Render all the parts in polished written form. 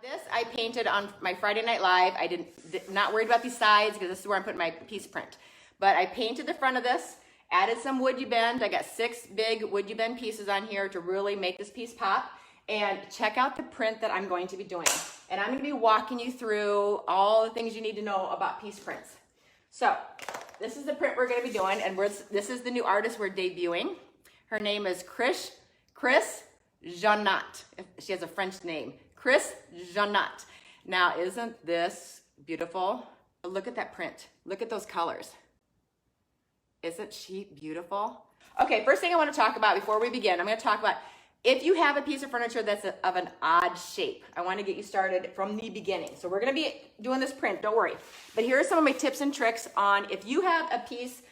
This I painted on my Friday Night Live. Not worried about these sides because this is where I'm putting my piece print. But I painted the front of this, added some wood you bend. I got 6 big wood you bend pieces on here to really make this piece pop. And check out the print that I'm going to be doing. And I'm going to be walking you through all the things you need to know about piece prints. So this is the print we're going to be doing, and this is the new artist we're debuting. Her name is Chris Janot. She has a French name. Chris Janot. Now, isn't this beautiful? Look at that print. Look at those colors. Isn't she beautiful? Okay, first thing I want to talk about before we begin, I'm going to talk about if you have a piece of furniture that's of an odd shape. I want to get you started from the beginning. So we're going to be doing this print, don't worry. But here are some of my tips and tricks on if you have a piece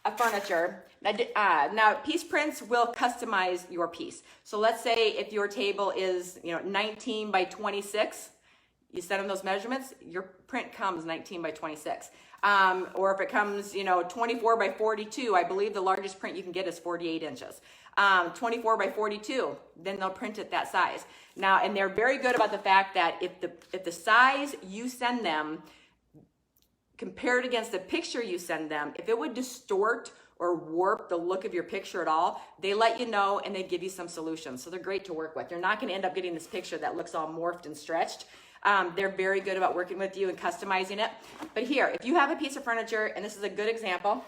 of furniture. Now piece prints will customize your piece. So let's say if your table is 19 by 26, you send them those measurements, your print comes 19 by 26. Or if it comes 24 by 42, I believe the largest print you can get is 48 inches. 24 by 42, then they'll print it that size. Now, and they're very good about the fact that if the size you send them compared against the picture you send them, if it would distort or warp the look of your picture at all, they let you know and they give you some solutions. So they're great to work with. You're not going to end up getting this picture that looks all morphed and stretched. They're very good about working with you and customizing it. But here, if you have a piece of furniture, and this is a good example.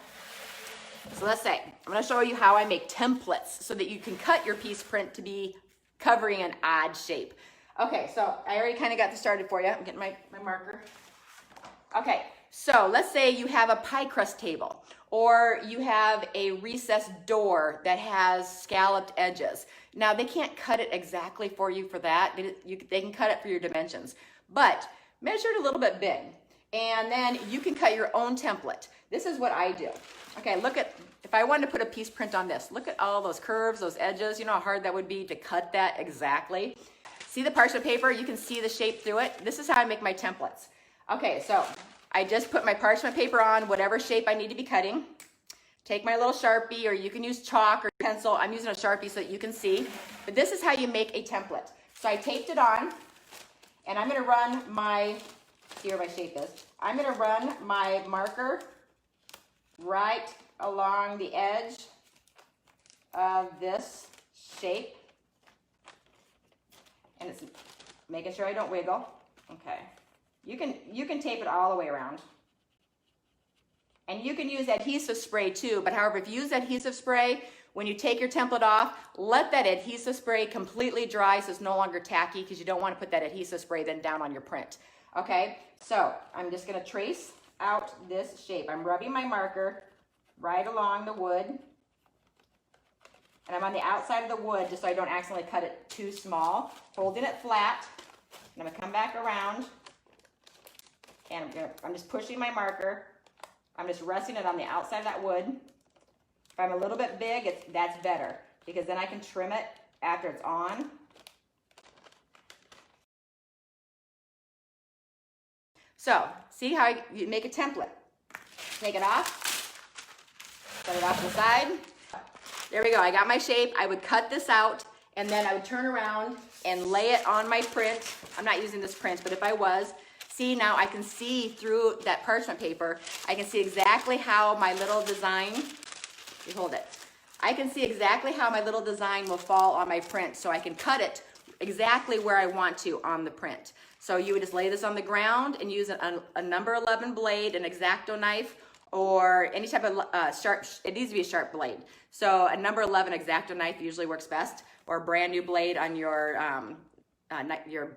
So let's say, I'm going to show you how I make templates so that you can cut your piece print to be covering an odd shape. Okay, so I already kind of got this started for you. I'm getting my marker. Okay, so let's say you have a pie crust table, or you have a recessed door that has scalloped edges. Now, they can't cut it exactly for you for that. They can cut it for your dimensions, but measure it a little bit big. And then you can cut your own template. This is what I do. Okay, look at, if I wanted to put a piece print on this, look at all those curves, those edges. You know how hard that would be to cut that exactly? See the parchment paper? You can see the shape through it. This is how I make my templates. Okay, so I just put my parchment paper on, whatever shape I need to be cutting. Take my little Sharpie, or you can use chalk or pencil. I'm using a Sharpie so that you can see. But this is how you make a template. So I taped it on, and I'm gonna run my, see where my shape is. I'm gonna run my marker right along the edge of this shape. And it's making sure I don't wiggle. Okay. You can tape it all the way around. And you can use adhesive spray too, but however, if you use adhesive spray, when you take your template off, let that adhesive spray completely dry so it's no longer tacky, because you don't want to put that adhesive spray then down on your print. Okay, so I'm just going to trace out this shape. I'm rubbing my marker right along the wood. And I'm on the outside of the wood just so I don't accidentally cut it too small. Holding it flat. And I'm going to come back around. And I'm just pushing my marker. I'm just resting it on the outside of that wood. If I'm a little bit big, that's better, because then I can trim it after it's on. So, see how you make a template. Take it off, set it off to the side. There we go, I got my shape. I would cut this out, and then I would turn around and lay it on my print. I'm not using this print, but if I was, see, now I can see through that parchment paper, I can see exactly how my little design, you hold it. I can see exactly how my little design will fall on my print, so I can cut it exactly where I want to on the print. So you would just lay this on the ground and use a number 11 blade, an X-Acto knife, or any type of sharp, it needs to be a sharp blade. So a number 11 X-Acto knife usually works best, or a brand new blade on your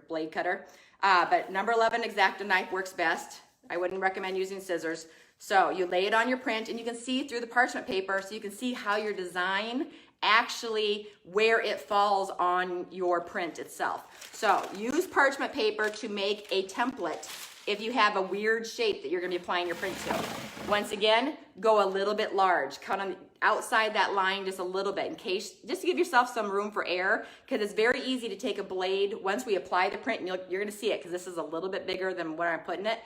blade cutter. But number 11 X-Acto knife works best. I wouldn't recommend using scissors. So you lay it on your print, and you can see through the parchment paper, so you can see how your design actually, where it falls on your print itself. So use parchment paper to make a template if you have a weird shape that you're going to be applying your print to. Once again, go a little bit large. Cut on the outside that line just a little bit, in case, just to give yourself some room for air, because it's very easy to take a blade once we apply the print, and you're going to see it because this is a little bit bigger than where I'm putting it.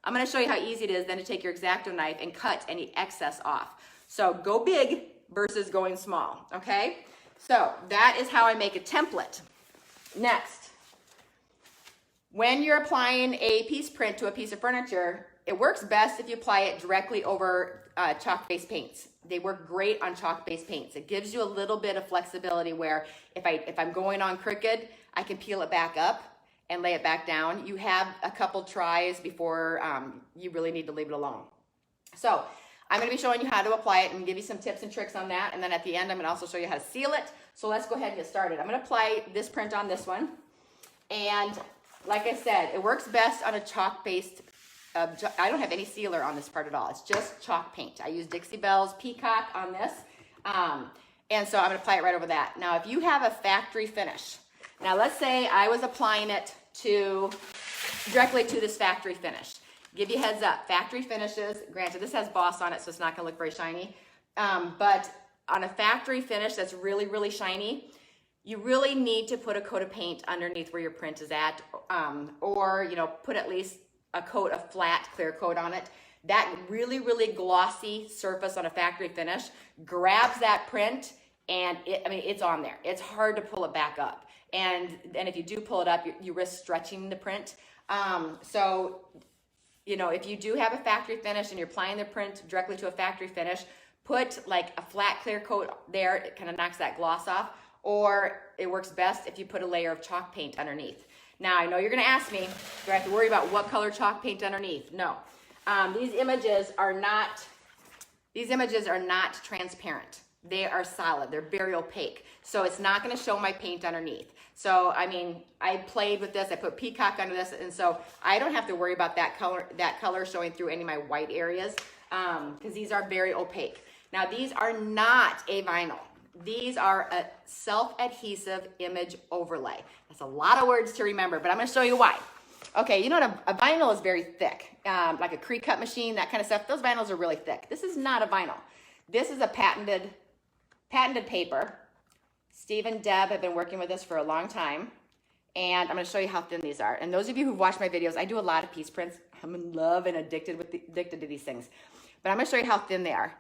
I'm going to show you how easy it is then to take your X-Acto knife and cut any excess off. So go big versus going small, okay? So that is how I make a template. Next, When you're applying a piece print to a piece of furniture, it works best if you apply it directly over chalk-based paints. They work great on chalk-based paints. It gives you a little bit of flexibility where if I'm going on crooked, I can peel it back up and lay it back down. You have a couple tries before you really need to leave it alone. So I'm going to be showing you how to apply it and give you some tips and tricks on that. And then at the end, I'm going to also show you how to seal it. So let's go ahead and get started. I'm going to apply this print on this one. And like I said, it works best on a chalk-based, I don't have any sealer on this part at all. It's just chalk paint. I use Dixie Belle's Peacock on this. And so I'm going to apply it right over that. Now, if you have a factory finish, now let's say I was applying it directly to this factory finish. Give you a heads up, factory finishes, granted this has Boss on it, so it's not going to look very shiny. But on a factory finish that's really, really shiny, you really need to put a coat of paint underneath where your print is at, or put at least a coat of flat clear coat on it. That really, really glossy surface on a factory finish grabs that print, and it's on there. It's hard to pull it back up, and if you do pull it up, you risk stretching the print. So if you do have a factory finish and you're applying the print directly to a factory finish, put like a flat clear coat there. It kind of knocks that gloss off. Or it works best if you put a layer of chalk paint underneath. Now, I know you're going to ask me, do I have to worry about what color chalk paint underneath? No. These images are not transparent. They are solid. They're very opaque. So it's not going to show my paint underneath. So, I played with this. I put Peacock under this, and so I don't have to worry about that color showing through any of my white areas because these are very opaque. Now, these are not a vinyl. These are a self-adhesive image overlay. That's a lot of words to remember, but I'm going to show you why. Okay, you know what? A vinyl is very thick, like a crease cut machine, that kind of stuff. Those vinyls are really thick. This is not a vinyl. This is a patented paper. Steve and Deb have been working with this for a long time, and I'm going to show you how thin these are. And those of you who've watched my videos, I do a lot of piece prints. I'm in love and addicted to these things. But I'm going to show you how thin they are.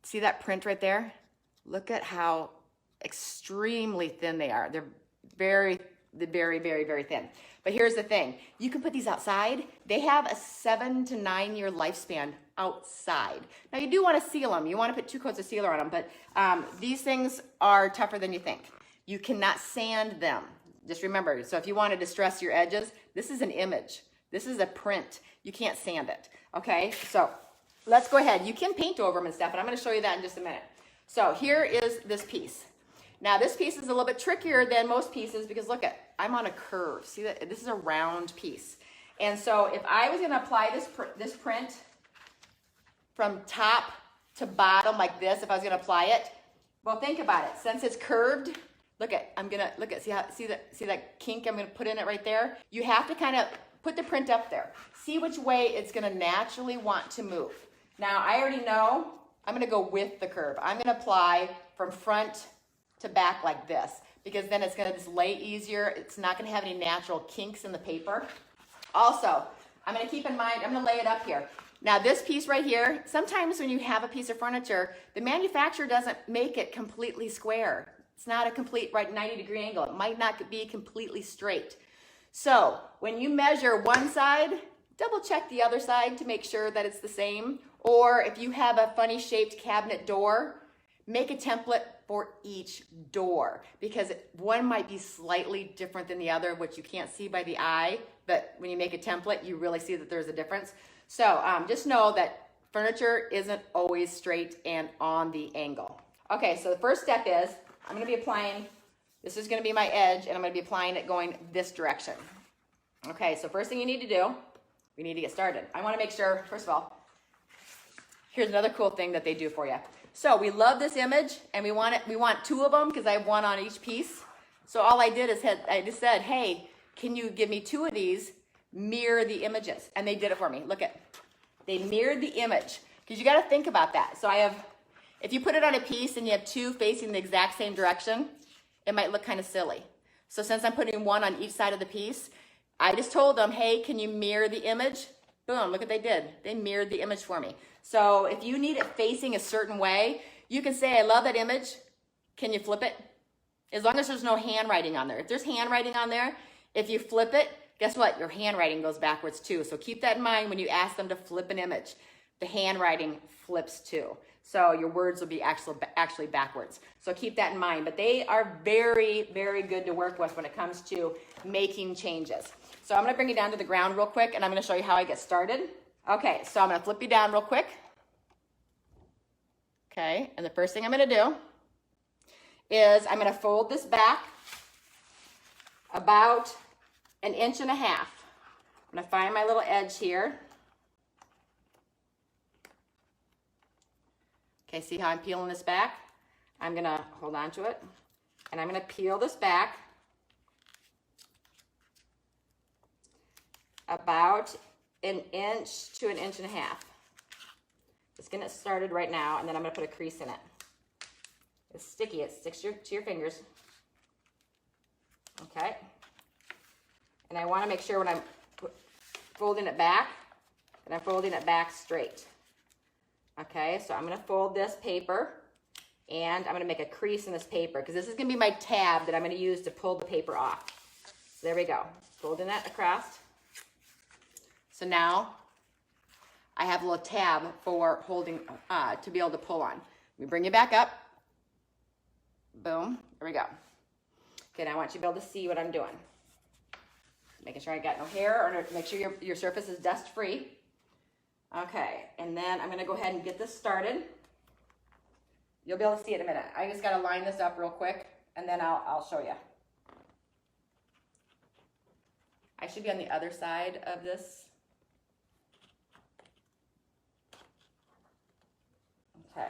See that print right there? Look at how extremely thin they are. They're very, very, very thin. But here's the thing. You can put these outside. They have a 7 to 9 year lifespan outside. Now, you do want to seal them. You want to put 2 coats of sealer on them. But these things are tougher than you think. You cannot sand them. Just remember, so if you want to distress your edges, this is an image. This is a print. You can't sand it. Okay? So let's go ahead. You can paint over them and stuff, and I'm going to show you that in just a minute. So here is this piece. Now this piece is a little bit trickier than most pieces because look I'm on a curve. See that? This is a round piece. And so if I was going to apply this print from top to bottom like this, if I was going to apply it, well, think about it. Since it's curved, see that kink I'm going to put in it right there? You have to kind of put the print up there. See which way it's going to naturally want to move. Now I already know I'm going to go with the curve. I'm going to apply from front to back like this because then it's going to just lay easier. It's not going to have any natural kinks in the paper. Also, I'm going to keep in mind, I'm going to lay it up here. Now this piece right here, sometimes when you have a piece of furniture, the manufacturer doesn't make it completely square. It's not a complete 90-degree angle. It might not be completely straight. So when you measure one side, double check the other side to make sure that it's the same. Or if you have a funny shaped cabinet door, make a template for each door because one might be slightly different than the other, which you can't see by the eye, but when you make a template, you really see that there's a difference. So just know that furniture isn't always straight and on the angle. Okay, so the first step is I'm going to be applying, this is going to be my edge, and I'm going to be applying it going this direction. Okay, so first thing you need to do, we need to get started. I want to make sure, first of all, here's another cool thing that they do for you. So we love this image, and we want 2 of them because I have 1 on each piece. So all I did is I just said, hey, can you give me 2 of these, mirror the images? And they did it for me. Look at, they mirrored the image because you got to think about that. So if you put it on a piece and you have 2 facing the exact same direction, it might look kind of silly. So since I'm putting 1 on each side of the piece, I just told them, hey, can you mirror the image? Boom, look what they did. They mirrored the image for me. So if you need it facing a certain way, you can say, I love that image. Can you flip it? As long as there's no handwriting on there. If there's handwriting on there, if you flip it, guess what? Your handwriting goes backwards too. So keep that in mind when you ask them to flip an image. The handwriting flips too. So your words will be actually backwards. So keep that in mind. But they are very, very good to work with when it comes to making changes. So I'm going to bring you down to the ground real quick, and I'm going to show you how I get started. Okay, so I'm going to flip you down real quick. Okay, and the first thing I'm going to do is I'm going to fold this back about 1.5 inches. I'm going to find my little edge here. Okay, see how I'm peeling this back? I'm going to hold on to it, and I'm going to peel this back about 1 inch to 1.5 inches. Just getting it started right now, and then I'm going to put a crease in it. It's sticky. It sticks to your fingers. Okay. And I want to make sure when I'm folding it back, that I'm folding it back straight. Okay, so I'm going to fold this paper, and I'm going to make a crease in this paper because this is going to be my tab that I'm going to use to pull the paper off. So there we go. Folding that across. So now I have a little tab for holding, to be able to pull on. Let me bring you back up. Boom. There we go. Okay, now I want you to be able to see what I'm doing. Making sure I got no hair, or make sure your surface is dust free. Okay, and then I'm going to go ahead and get this started. You'll be able to see it in a minute. I just got to line this up real quick, and then I'll show you. I should be on the other side of this. Okay.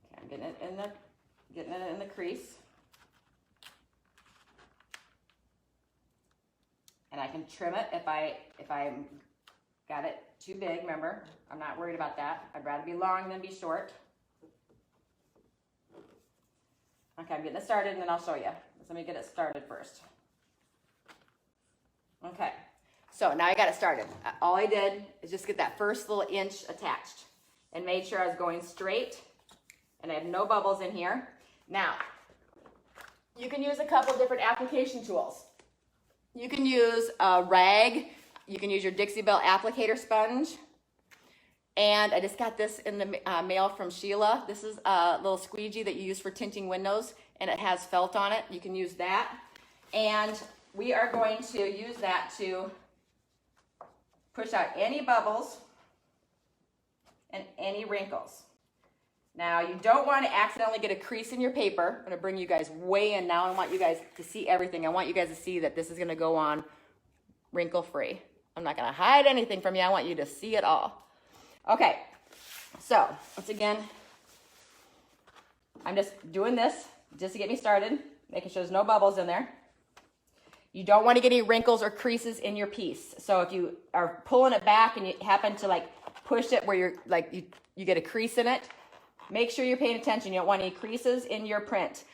Okay, I'm getting it in the crease. And I can trim it if I got it too big. Remember, I'm not worried about that. I'd rather be long than be short. Okay, I'm getting it started, and then I'll show you. Let me get it started first. Okay, so now I got it started. All I did is just get that first little inch attached and made sure I was going straight, and I have no bubbles in here. Now, you can use a couple different application tools. You can use a rag. You can use your Dixie Belle applicator sponge. And I just got this in the mail from Sheila. This is a little squeegee that you use for tinting windows, and it has felt on it. You can use that. And we are going to use that to push out any bubbles and any wrinkles. Now, you don't want to accidentally get a crease in your paper. I'm going to bring you guys way in now. I want you guys to see everything. I want you guys to see that this is going to go on wrinkle-free. I'm not going to hide anything from you. I want you to see it all. Okay, so once again, I'm just doing this just to get me started, making sure there's no bubbles in there. You don't want to get any wrinkles or creases in your piece. So if you are pulling it back and you happen to like push it where you're like you get a crease in it, make sure you're paying attention. You don't want any creases in your print.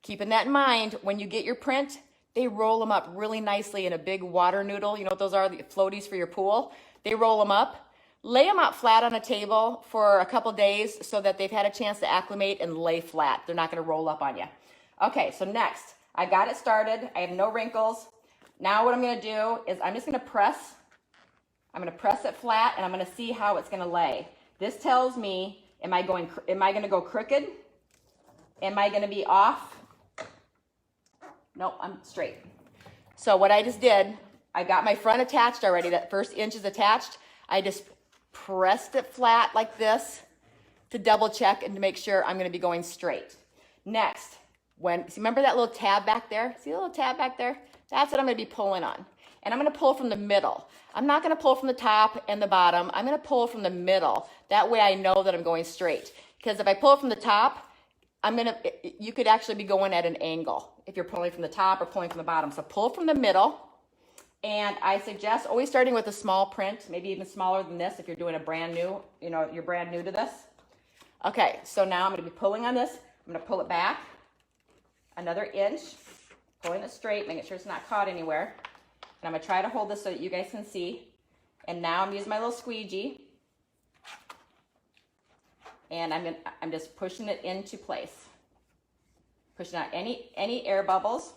Keeping that in mind, when you get your print, they roll them up really nicely in a big water noodle. You know what those are, the floaties for your pool? They roll them up. Lay them out flat on a table for a couple days so that they've had a chance to acclimate and lay flat. They're not going to roll up on you. Okay, so next, I got it started. I have no wrinkles. Now what I'm going to do is I'm just going to press. I'm going to press it flat, and I'm going to see how it's going to lay. This tells me, am I going to go crooked? Am I going to be off? Nope, I'm straight. So what I just did, I got my front attached already. That first inch is attached. I just pressed it flat like this to double check and to make sure I'm going to be going straight. Next, remember that little tab back there? See the little tab back there? That's what I'm going to be pulling on. And I'm going to pull from the middle. I'm not going to pull from the top and the bottom. I'm going to pull from the middle. That way I know that I'm going straight. Because if I pull from the top, you could actually be going at an angle if you're pulling from the top or pulling from the bottom. So pull from the middle. And I suggest always starting with a small print, maybe even smaller than this if you're doing a brand new, you're brand new to this. Okay, so now I'm going to be pulling on this. I'm going to pull it back another inch, pulling it straight, making sure it's not caught anywhere. And I'm going to try to hold this so that you guys can see. And now I'm using my little squeegee. And I'm just pushing it into place. Pushing out any air bubbles.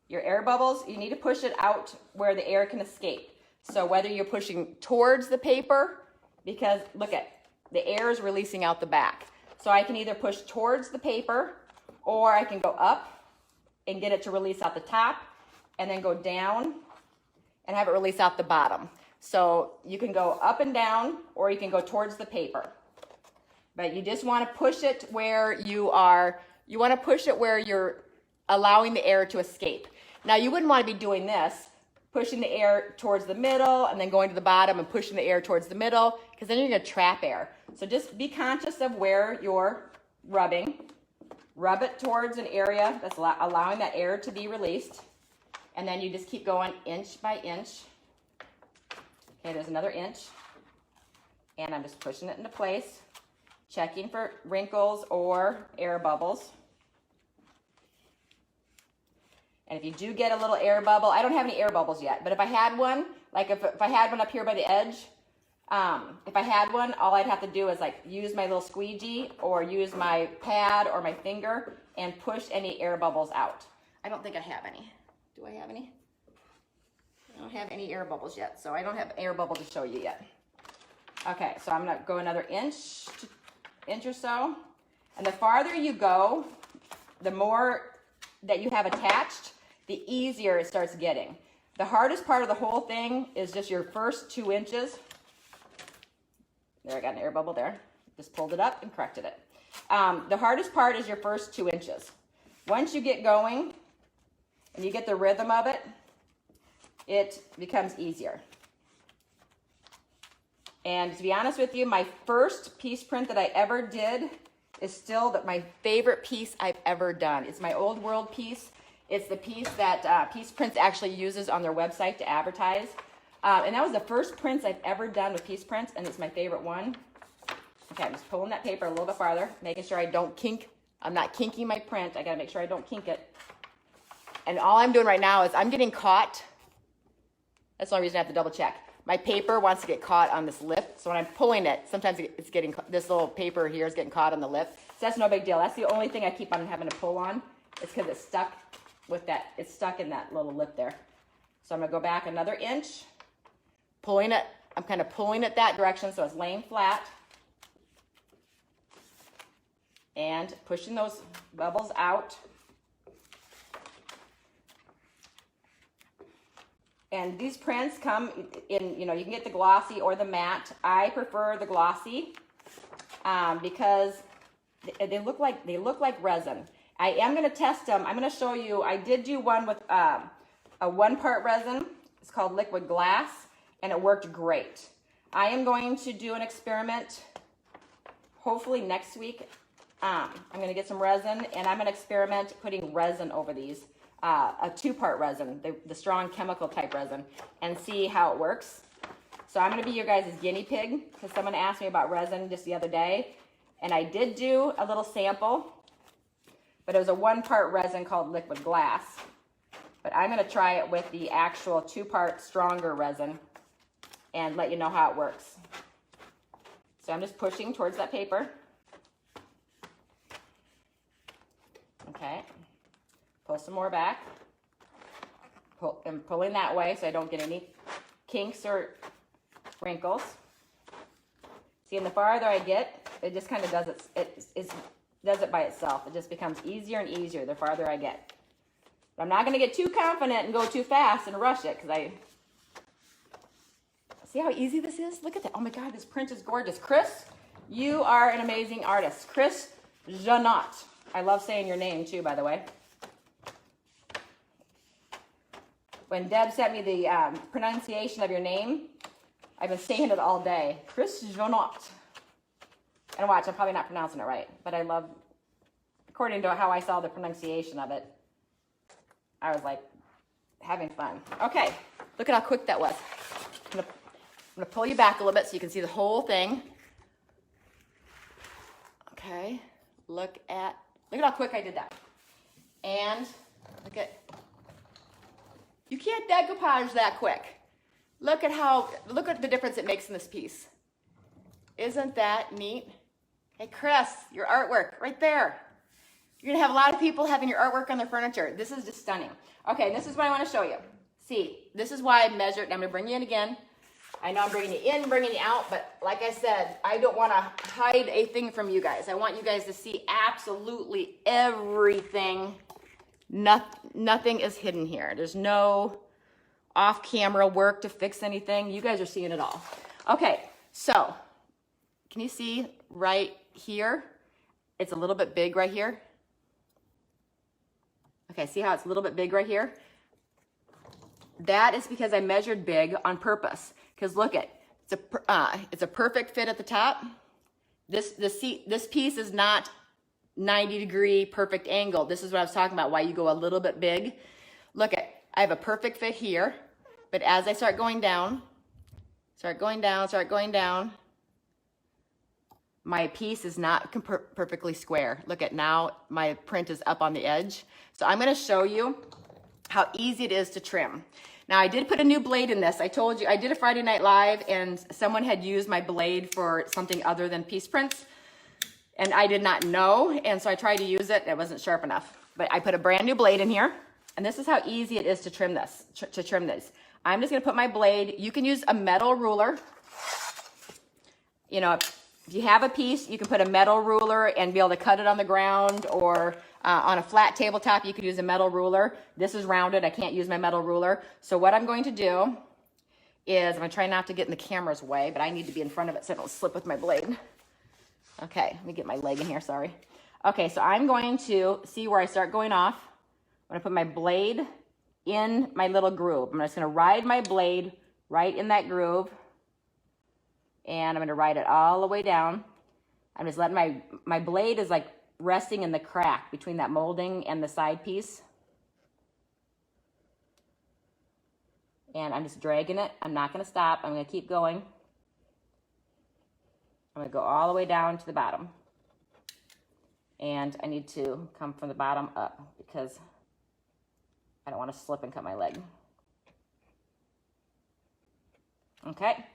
Your air bubbles, you need to push it out where the air can escape. So whether you're pushing towards the paper, because look at, the air is releasing out the back. So I can either push towards the paper, or I can go up and get it to release out the top, and then go down and have it release out the bottom. So you can go up and down, or you can go towards the paper. But you just want to push it where you want to push it where you're allowing the air to escape. Now you wouldn't want to be doing this, pushing the air towards the middle and then going to the bottom and pushing the air towards the middle, because then you're going to trap air. So just be conscious of where you're rubbing. Rub it towards an area that's allowing that air to be released. And then you just keep going inch by inch. Okay, there's another inch. And I'm just pushing it into place, checking for wrinkles or air bubbles. And if you do get a little air bubble, I don't have any air bubbles yet, but if I had one, like if I had one up here by the edge, if I had one, all I'd have to do is like use my little squeegee or use my pad or my finger and push any air bubbles out. I don't think I have any. Do I have any? I don't have any air bubbles yet, so I don't have air bubble to show you yet. Okay, so I'm gonna go another inch or so. And the farther you go, the more that you have attached, the easier it starts getting. The hardest part of the whole thing is just your first 2 inches. There, I got an air bubble there. Just pulled it up and corrected it. The hardest part is your first 2 inches. Once you get going and you get the rhythm of it, it becomes easier. And to be honest with you, my first piece print that I ever did is still my favorite piece I've ever done. It's my Old World piece. It's the piece that Piece Prints actually uses on their website to advertise. And that was the first prints I've ever done with Piece Prints, and it's my favorite one. Okay, I'm just pulling that paper a little bit farther, making sure I don't kink. I'm not kinking my print. I gotta make sure I don't kink it. And all I'm doing right now is I'm getting caught. That's the only reason I have to double check. My paper wants to get caught on this lip, so when I'm pulling it, sometimes it's getting, this little paper here is getting caught on the lip. So that's no big deal. That's the only thing I keep on having to pull on. It's because it's stuck with that, it's stuck in that little lip there. So I'm gonna go back another inch, pulling it, I'm kind of pulling it that direction so it's laying flat. And pushing those bubbles out. And these prints come in, you know, you can get the glossy or the matte. I prefer the glossy because they look like resin. I am going to test them. I'm going to show you. I did do one with a 1-part resin. It's called liquid glass, and it worked great. I am going to do an experiment hopefully next week. I'm going to get some resin, and I'm going to experiment putting resin over these. A 2-part resin, the strong chemical type resin, and see how it works. So I'm going to be your guys' guinea pig, because someone asked me about resin just the other day, and I did do a little sample, but it was a 1-part resin called liquid glass. But I'm going to try it with the actual 2-part stronger resin and let you know how it works. So I'm just pushing towards that paper. Okay. Pull some more back. I'm pulling that way so I don't get any kinks or wrinkles. See, and the farther I get, it just kind of does it does it by itself. It just becomes easier and easier the farther I get. But I'm not going to get too confident and go too fast and rush it, because I see how easy this is. Look at that. Oh my God, this print is gorgeous. Chris, you are an amazing artist. Chris Janot. I love saying your name too, by the way. When Deb sent me the pronunciation of your name, I've been saying it all day. Chris Janot. And watch, I'm probably not pronouncing it right, but I love, according to how I saw the pronunciation of it, I was like having fun. Okay, look at how quick that was. I'm gonna pull you back a little bit so you can see the whole thing. Okay, look at how quick I did that. And look at, you can't decoupage that quick. Look at the difference it makes in this piece. Isn't that neat? Hey Chris, your artwork right there. You're gonna have a lot of people having your artwork on their furniture. This is just stunning. Okay, this is what I wanna show you. See, this is why I measured, and I'm gonna bring you in again. I know I'm bringing you in, bringing you out, but like I said, I don't wanna hide a thing from you guys. I want you guys to see absolutely everything. Nothing is hidden here. There's no off-camera work to fix anything. You guys are seeing it all. Okay, so can you see right here? It's a little bit big right here. Okay, see how it's a little bit big right here? That is because I measured big on purpose. Because look it's a perfect fit at the top. This piece is not 90-degree perfect angle. This is what I was talking about, why you go a little bit big. Look I have a perfect fit here, but as I start going down, my piece is not perfectly square. Look now, my print is up on the edge. So I'm gonna show you how easy it is to trim. Now I did put a new blade in this. I told you, I did a Friday Night Live and someone had used my blade for something other than piece prints. And I did not know, and so I tried to use it. It wasn't sharp enough. But I put a brand new blade in here, and this is how easy it is to trim this. I'm just gonna put my blade. You can use a metal ruler. You know, if you have a piece, you can put a metal ruler and be able to cut it on the ground, or on a flat tabletop, you could use a metal ruler. This is rounded. I can't use my metal ruler. So what I'm going to do is, I'm gonna try not to get in the camera's way, but I need to be in front of it so I don't slip with my blade. Okay, let me get my leg in here, sorry. Okay, so I'm going to see where I start going off. I'm gonna put my blade in my little groove. I'm just gonna ride my blade right in that groove, and I'm gonna ride it all the way down. I'm just letting my blade is like resting in the crack between that molding and the side piece. And I'm just dragging it. I'm not gonna stop, I'm gonna keep going. I'm gonna go all the way down to the bottom. And I need to come from the bottom up because I don't want to slip and cut my leg. Okay,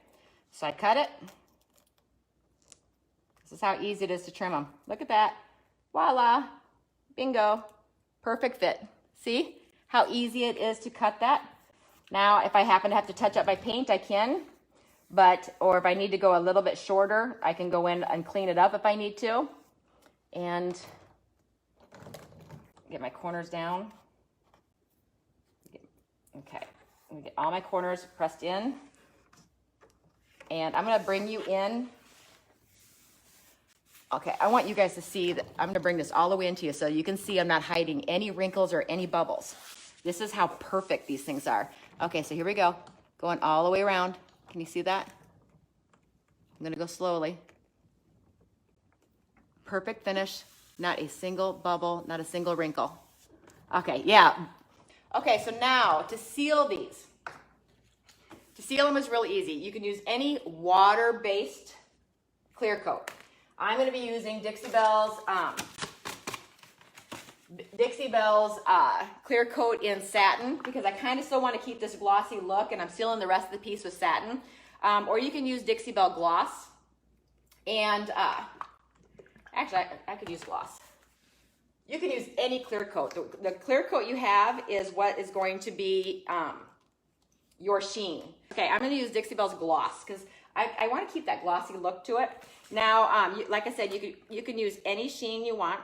so I cut it. This is how easy it is to trim them. Look at that. Voila, bingo, perfect fit. See how easy it is to cut that? Now, if I happen to have to touch up my paint, I can. Or if I need to go a little bit shorter, I can go in and clean it up if I need to. And get my corners down. Okay, let me get all my corners pressed in. And I'm gonna bring you in. Okay, I want you guys to see that I'm gonna bring this all the way into you so you can see I'm not hiding any wrinkles or any bubbles. This is how perfect these things are. Okay, so here we go. Going all the way around. Can you see that? I'm gonna go slowly. Perfect finish, not a single bubble, not a single wrinkle. Okay, yeah. Okay, so now to seal these. To seal them is really easy. You can use any water-based clear coat. I'm gonna be using Dixie Belle's clear coat in satin because I kind of still want to keep this glossy look, and I'm sealing the rest of the piece with satin. Or you can use Dixie Belle gloss. And actually, I could use gloss. You can use any clear coat. The clear coat you have is what is going to be your sheen. Okay, I'm going to use Dixie Belle's gloss because I want to keep that glossy look to it. Now, like I said, you can use any sheen you want.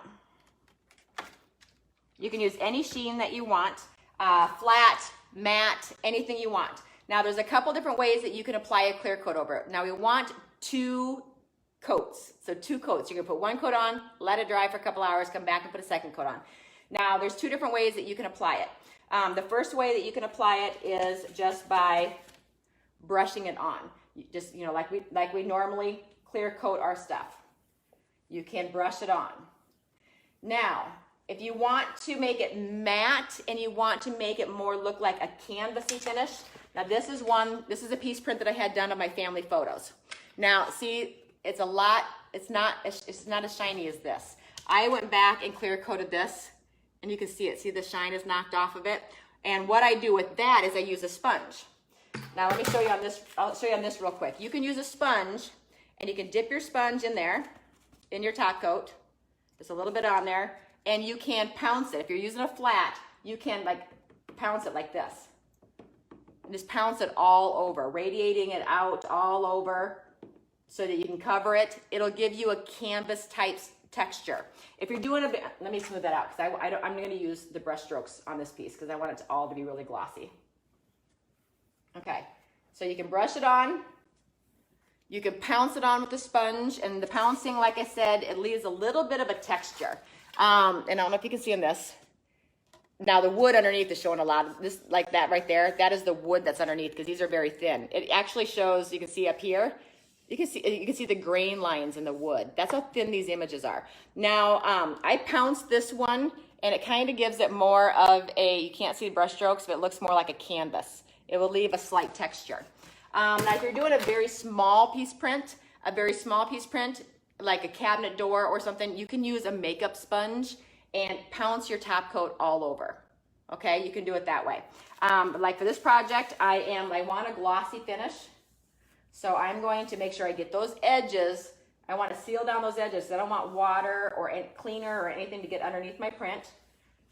You can use any sheen that you want, flat, matte, anything you want. Now, there's a couple different ways that you can apply a clear coat over it. Now, we want 2 coats. So 2 coats. You're gonna put 1 coat on, let it dry for a couple hours, come back and put a 2nd coat on. Now, there's 2 different ways that you can apply it. The first way that you can apply it is just by brushing it on. Just, you know, like we normally clear coat our stuff. You can brush it on. Now, if you want to make it matte and you want to make it more look like a canvasy finish, now this is a piece print that I had done of my family photos. Now, see, it's not as shiny as this. I went back and clear coated this, and you can see it. See, the shine is knocked off of it. And what I do with that is I use a sponge. Now let me show you on this. I'll show you on this real quick. You can use a sponge, and you can dip your sponge in there, in your top coat, just a little bit on there, and you can pounce it. If you're using a flat, you can like pounce it like this. And just pounce it all over, radiating it out all over so that you can cover it. It'll give you a canvas type texture. If you're doing a bit, let me smooth that out because I'm going to use the brush strokes on this piece because I want it all to be really glossy. Okay, so you can brush it on. You can pounce it on with the sponge, and the pouncing, like I said, it leaves a little bit of a texture. And I don't know if you can see in this. Now the wood underneath is showing a lot of this, like that right there. That is the wood that's underneath because these are very thin. It actually shows, you can see up here, you can see the grain lines in the wood. That's how thin these images are. Now I pounced this one, and it kind of gives it more of a, you can't see the brush strokes, but it looks more like a canvas. It will leave a slight texture. Now if you're doing a very small piece print, like a cabinet door or something, you can use a makeup sponge and pounce your top coat all over. Okay, you can do it that way. Like for this project, I want a glossy finish. So I'm going to make sure I get those edges. I want to seal down those edges. So I don't want water or cleaner or anything to get underneath my print.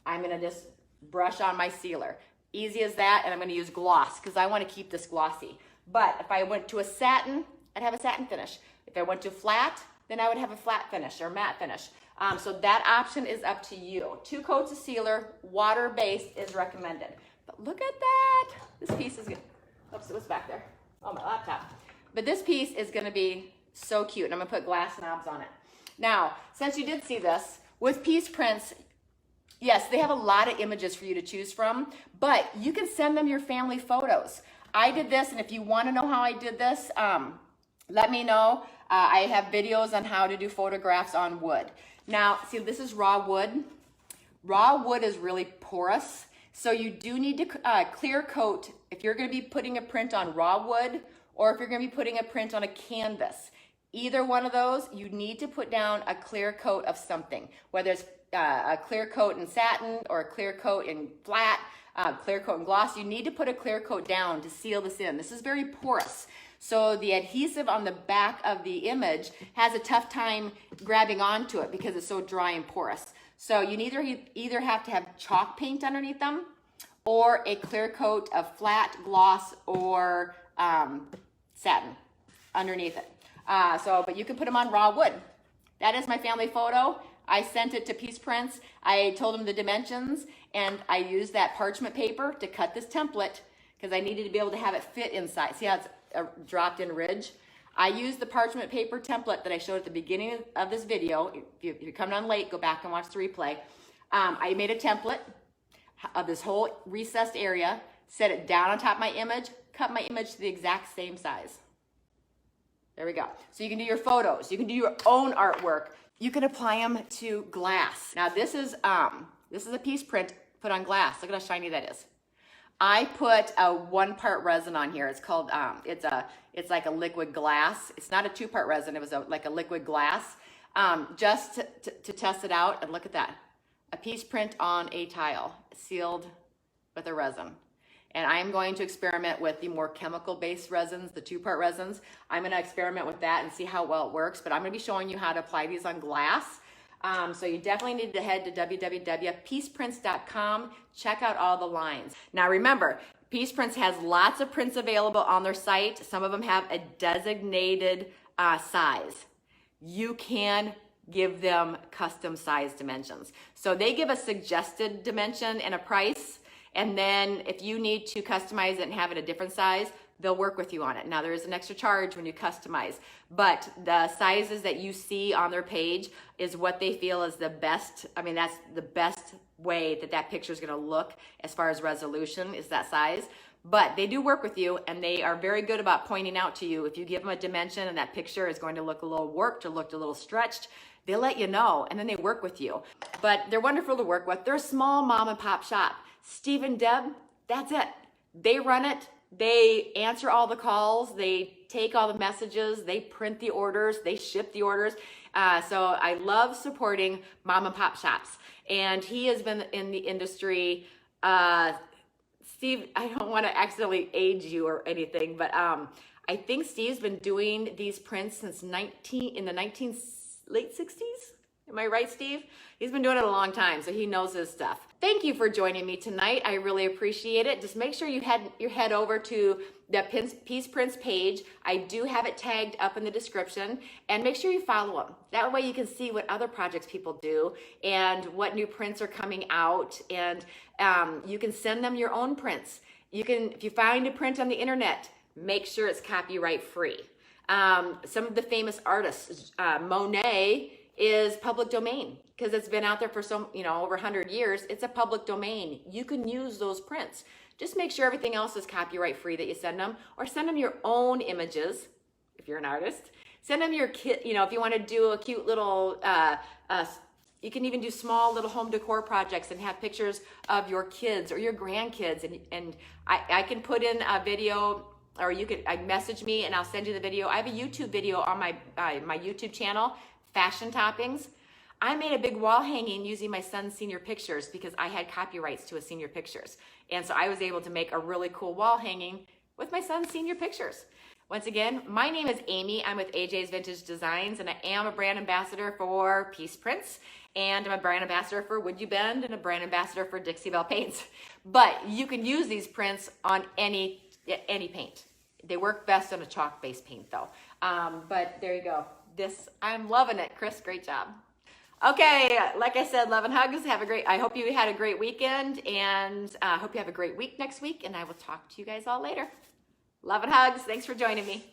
I'm going to just brush on my sealer. Easy as that, and I'm going to use gloss because I want to keep this glossy. But if I went to a satin, I'd have a satin finish. If I went to flat, then I would have a flat finish or matte finish. So that option is up to you. 2 coats of sealer, water-based is recommended. But look at that. This piece is good. Oops, what's back there? Oh, my laptop. But this piece is going to be so cute, and I'm going to put glass knobs on it. Now, since you did see this, with piece prints, yes, they have a lot of images for you to choose from, but you can send them your family photos. I did this, and if you want to know how I did this, let me know. I have videos on how to do photographs on wood. Now, see, this is raw wood. Raw wood is really porous, so you do need to clear coat if you're going to be putting a print on raw wood or if you're going to be putting a print on a canvas. Either one of those, you need to put down a clear coat of something, whether it's a clear coat in satin or a clear coat in flat, clear coat in gloss. You need to put a clear coat down to seal this in. This is very porous. So the adhesive on the back of the image has a tough time grabbing onto it because it's so dry and porous. So you either have to have chalk paint underneath them or a clear coat of flat gloss or satin underneath it. But you can put them on raw wood. That is my family photo. I sent it to Piece Prints. I told them the dimensions, and I used that parchment paper to cut this template because I needed to be able to have it fit inside. See how it's a dropped in ridge? I used the parchment paper template that I showed at the beginning of this video. If you're coming on late, go back and watch the replay. I made a template of this whole recessed area, set it down on top of my image, cut my image to the exact same size. There we go. So you can do your photos. You can do your own artwork. You can apply them to glass. Now this is a piece print put on glass. Look at how shiny that is. I put a 1-part resin on here. It's called, it's like a liquid glass. It's not a 2-part resin. It was like a liquid glass, just to test it out. And look at that. A piece print on a tile sealed with a resin. And I'm going to experiment with the more chemical-based resins, the 2-part resins. I'm going to experiment with that and see how well it works. But I'm going to be showing you how to apply these on glass. So you definitely need to head to www.pieceprints.com. Check out all the lines. Now remember, Piece Prints has lots of prints available on their site. Some of them have a designated size. You can give them custom size dimensions. So they give a suggested dimension and a price. And then if you need to customize it and have it a different size, they'll work with you on it. Now there is an extra charge when you customize, but the sizes that you see on their page is what they feel is the best. I mean, that's the best way that picture is gonna look as far as resolution is that size. But they do work with you, and they are very good about pointing out to you if you give them a dimension and that picture is going to look a little warped or look a little stretched, they'll let you know, and then they work with you. But they're wonderful to work with. They're a small mom and pop shop. Steve and Deb, that's it. They run it. They answer all the calls. They take all the messages. They print the orders. They ship the orders. So I love supporting mom and pop shops. And he has been in the industry. Steve, I don't want to accidentally age you or anything, but I think Steve's been doing these prints since late 60s, Am I right, Steve? He's been doing it a long time, so he knows his stuff. Thank you for joining me tonight. I really appreciate it. Just make sure you head over to the Peace Prints page. I do have it tagged up in the description, and make sure you follow them. That way you can see what other projects people do and what new prints are coming out, and you can send them your own prints. You can, if you find a print on the internet, make sure it's copyright free. Some of the famous artists, Monet is public domain because it's been out there for over 100 years. It's a public domain. You can use those prints. Just make sure everything else is copyright free that you send them, or send them your own images if you're an artist. Send them your kit, if you want to do a cute little, you can even do small little home decor projects and have pictures of your kids or your grandkids. And I can put in a video, or you could message me and I'll send you the video. I have a YouTube video on my YouTube channel, Fashion Toppings. I made a big wall hanging using my son's senior pictures because I had copyrights to his senior pictures. And so I was able to make a really cool wall hanging with my son's senior pictures. Once again, my name is Amy. I'm with AJ's Vintage Designs, and I am a brand ambassador for Peace Prints, and I'm a brand ambassador for Would You Bend, and a brand ambassador for Dixie Belle Paints. But you can use these prints on any paint. They work best on a chalk-based paint though. But there you go. I'm loving it. Chris, great job. Okay, like I said, love and hugs. I hope you had a great weekend, and I hope you have a great week next week, and I will talk to you guys all later. Love and hugs. Thanks for joining me.